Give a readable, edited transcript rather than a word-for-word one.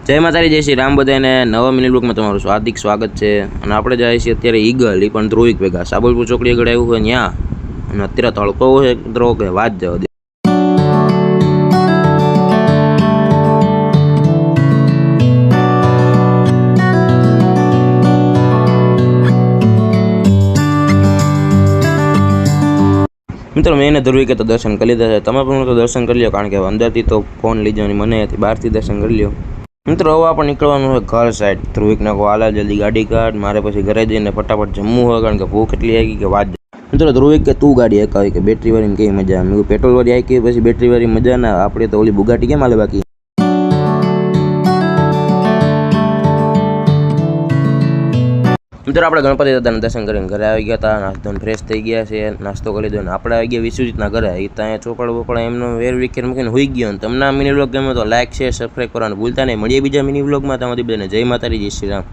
જય માતાજી, જય શ્રી રામ બધાને નવા મિની બ્લોગમાં તમારું હાર્દિક સ્વાગત છે। અને આપણે જાય છીએ અત્યારે ઈગલ, એ પણ ધ્રુવિક ભેગા સાબલપુર ચોકડી આગળ આવ્યું હોય ત્યાં। અને અત્યારે તડકો છે મિત્રો કે વાત જવા દે। મિત્રો મેં ધ્રુવિકે તો દર્શન કરી લીધા છે, તમે પણ તો દર્શન કરી લો, કારણ કે અંદરથી તો ફોન લઈ જવાની મને હતી, બહારથી દર્શન કરી લ્યો। મિત્રો હવે આપણે નીકળવાનું હોય ઘર સાઈડ। ધ્રુવિકને કહો હાલા જલ્દી ગાડી કાઢ, મારે પછી ઘરે જઈને ફટાફટ જમવું હોય, કારણ કે ભૂખ એટલી આવી કે વાત। મિત્રો ધ્રુવિક કે તું ગાડી એકાવી કે બેટરી વાળીને કેવી મજા આવે, પેટ્રોલ વાળી આવી કે પછી બેટરી વાળી મજા ના, આપણે તો ઓલી બુગાટી કેમ હાલે બાકી। મિત્રો આપણે ગણપતિ દાદાના દર્શન કરીને ઘરે આવી ગયા હતા, નાસ્તો ફ્રેશ થઈ ગયા છે, નાસ્તો કરી લીધો ને આપણે આવી ગયા વિશ્વજીતના ઘરે। એ ત્યાં ચોપડા બોપડા એમનો વેર વિકેર મૂકીને હોઈ ગયો। અને તમને આ મિની બ્લોગ ગમે તો લાઈક શેર સબસ્ક્રાઈબ કરવાનું ભૂલતા નહીં। મળીએ બીજા મિની બ્લોગમાં, તમારી બધાને જય માતાજી, જય શ્રી રામ।